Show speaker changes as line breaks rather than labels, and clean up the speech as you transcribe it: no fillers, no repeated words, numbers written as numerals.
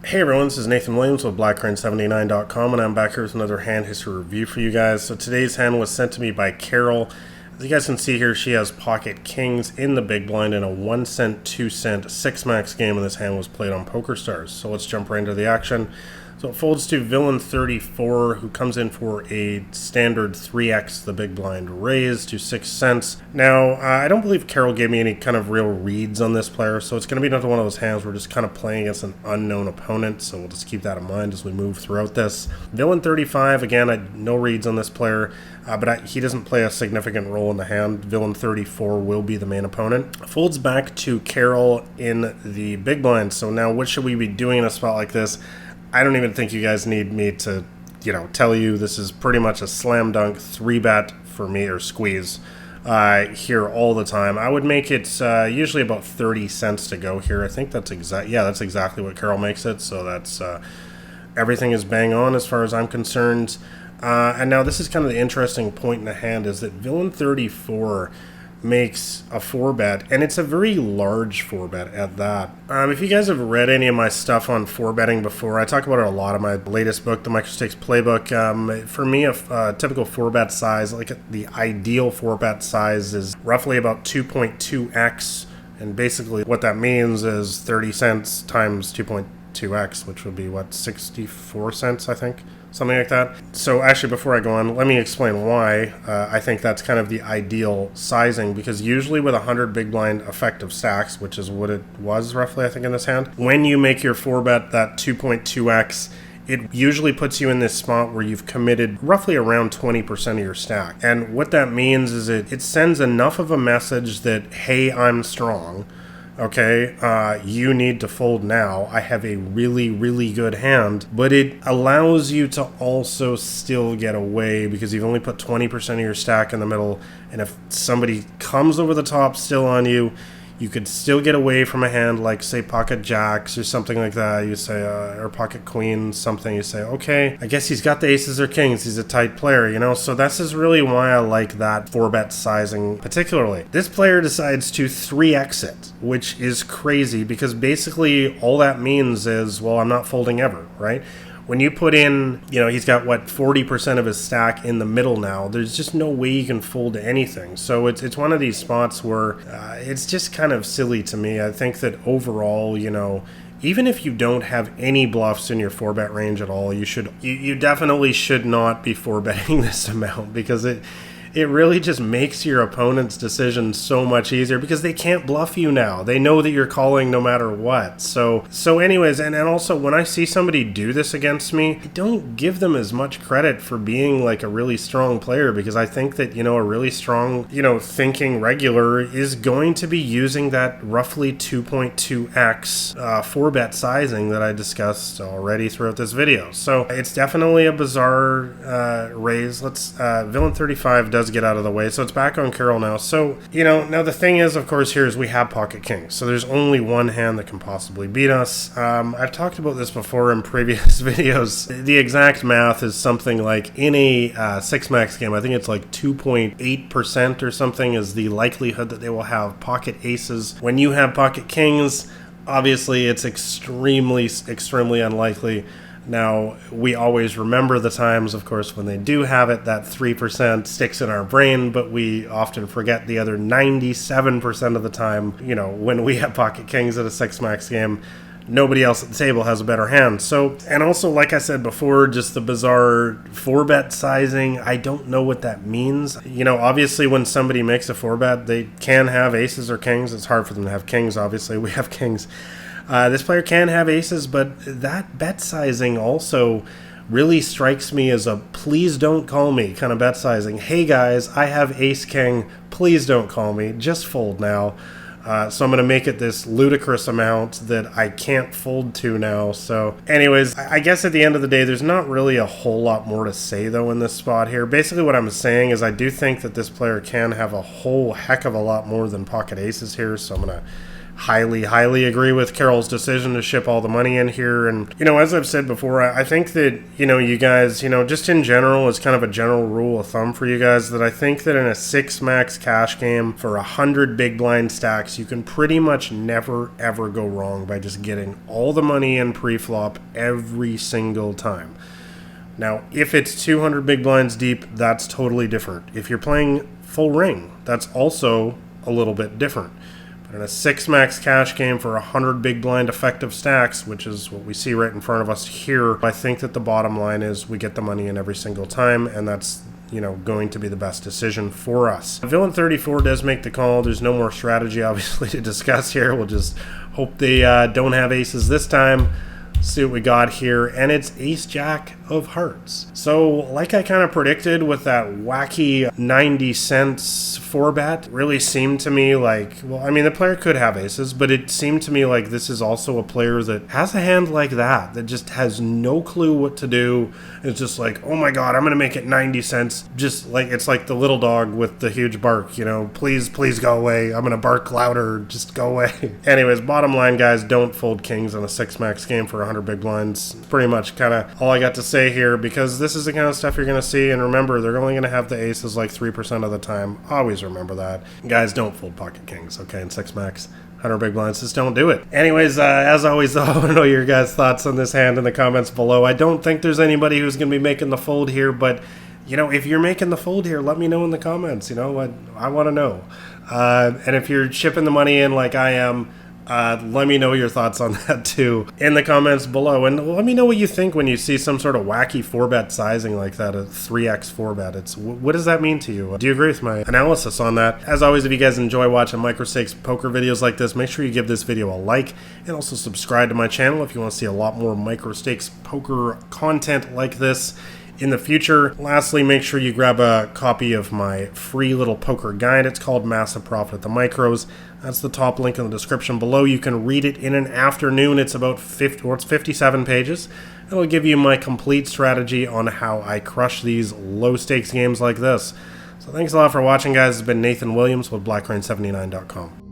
Hey everyone, this is Nathan Williams with BlackCrane79.com, and I'm back here with another hand history review for you guys. So today's hand was sent to me by Carol. As you guys can see here, she has pocket kings in the big blind in a 1 cent, 2 cent, 6-max game, and this hand was played on PokerStars. So let's jump right into the action. So it folds to Villain 34, who comes in for a standard 3x the big blind raise to 6 cents. Now, I don't believe Carol gave me any kind of real reads on this player, so it's going to be another one of those hands we're just kind of playing against an unknown opponent, so we'll just keep that in mind as we move throughout this. Villain 35, again, no reads on this player, but he doesn't play a significant role in the hand. Villain 34 will be the main opponent. Folds back to Carol in the big blind, so now what should we be doing in a spot like this? I don't even think you guys need me to, tell you this is pretty much a slam dunk 3-bet for me, or squeeze here all the time. I would make it usually about 30 cents to go here. I think that's that's exactly what Carol makes it. So that's everything is bang on as far as I'm concerned. And now this is kind of the interesting point in the hand, is that Villain 34 makes a 4-bet, and it's a very large 4-bet at that. If you guys have read any of my stuff on 4-betting before, I talk about it a lot in my latest book, the Microstakes Playbook. For me, a typical 4-bet size, like the ideal 4-bet size, is roughly about 2.2x, and basically what that means is 30 cents times 2.2x, which would be, 64 cents, I think? Something like that. So actually, before I go on, let me explain why I think that's kind of the ideal sizing, because usually with 100 big blind effective stacks, which is what it was roughly, I think, in this hand, when you make your 4-bet that 2.2x, it usually puts you in this spot where you've committed roughly around 20% of your stack. And what that means is it sends enough of a message that, hey, I'm strong. Okay, you need to fold now. I have a really, really good hand, but it allows you to also still get away because you've only put 20% of your stack in the middle, and if somebody comes over the top still on you, you could still get away from a hand like, say, pocket jacks or something like that. You say, or pocket queens, something. You say, okay, I guess he's got the aces or kings. He's a tight player, So this is really why I like that 4-bet sizing particularly. This player decides to 3x it, which is crazy because basically all that means is, well, I'm not folding ever, right? When you put in, he's got 40% of his stack in the middle now, there's just no way you can fold to anything. So it's one of these spots where it's just kind of silly to me. I think that overall, even if you don't have any bluffs in your 4-bet range at all, you definitely should not be 4-betting this amount, because it really just makes your opponent's decision so much easier because they can't bluff you now. They know that you're calling no matter what. So anyways, and also when I see somebody do this against me, I don't give them as much credit for being like a really strong player, because I think that, a really strong, thinking regular is going to be using that roughly 2.2x 4-bet sizing that I discussed already throughout this video. So it's definitely a bizarre raise. Villain 35 does get out of the way, so it's back on Carol now. So now the thing is, of course, here is we have pocket kings, so there's only one hand that can possibly beat us. I've talked about this before in previous videos. The exact math is something like, in a 6-max game, I think it's like 2.8% or something is the likelihood that they will have pocket aces. When you have pocket kings, obviously it's extremely unlikely. Now, we always remember the times, of course, when they do have it. That 3% sticks in our brain, but we often forget the other 97% of the time, when we have pocket kings at a 6-max game, nobody else at the table has a better hand. So, and also, like I said before, just the bizarre 4-bet sizing, I don't know what that means. Obviously, when somebody makes a 4-bet, they can have aces or kings. It's hard for them to have kings, obviously. We have kings. This player can have aces, but that bet sizing also really strikes me as a please don't call me kind of bet sizing. Hey guys, I have ace-king, please don't call me, just fold now. So I'm going to make it this ludicrous amount that I can't fold to now. So anyways, I guess at the end of the day, there's not really a whole lot more to say though in this spot here. Basically what I'm saying is I do think that this player can have a whole heck of a lot more than pocket aces here, so I'm going to highly agree with Carol's decision to ship all the money in here. And, as I've said before, I think that, you guys, just in general, as kind of a general rule of thumb for you guys, that I think that in a 6 max cash game for 100 big blind stacks, you can pretty much never, ever go wrong by just getting all the money in pre-flop every single time. Now, if it's 200 big blinds deep, that's totally different. If you're playing full ring, that's also a little bit different. But in a 6 max cash game for 100 big blind effective stacks, which is what we see right in front of us here, I think that the bottom line is we get the money in every single time, and that's going to be the best decision for us. Villain 34 does make the call. There's no more strategy, obviously, to discuss here. We'll just hope they don't have aces this time. See what we got here, and it's ace-jack of hearts. So, like I kind of predicted with that wacky 90 cents 4-bet, really seemed to me like, well, I mean, the player could have aces, but it seemed to me like this is also a player that has a hand like that just has no clue what to do. It's just like, oh my god, I'm going to make it 90 cents. Just like, it's like the little dog with the huge bark, please go away. I'm going to bark louder. Just go away. Anyways, bottom line, guys, don't fold kings on a 6 max game for 100 big blinds. Pretty much kind of all I got to say here, because this is the kind of stuff you're going to see. And remember, they're only going to have the aces like 3% of the time. Always remember that. Guys, don't fold pocket kings, okay, in 6 max. 100 big blinds, just don't do it. Anyways, as always, though, I want to know your guys' thoughts on this hand in the comments below. I don't think there's anybody who's going to be making the fold here, but, if you're making the fold here, let me know in the comments. I want to know. And if you're shipping the money in like I am, let me know your thoughts on that too in the comments below, and let me know what you think when you see some sort of wacky 4-bet sizing like that, a 3x 4-bet. What does that mean to you? Do you agree with my analysis on that? As always, if you guys enjoy watching microstakes poker videos like this, make sure you give this video a like and also subscribe to my channel if you want to see a lot more microstakes poker content like this in the future. Lastly, make sure you grab a copy of my free little poker guide. It's called Massive Profit at the Micros. That's the top link in the description below. You can read it in an afternoon. It's about 57 pages. It'll give you my complete strategy on how I crush these low stakes games like this. So thanks a lot for watching, guys. It's been Nathan Williams with BlackCrane79.com.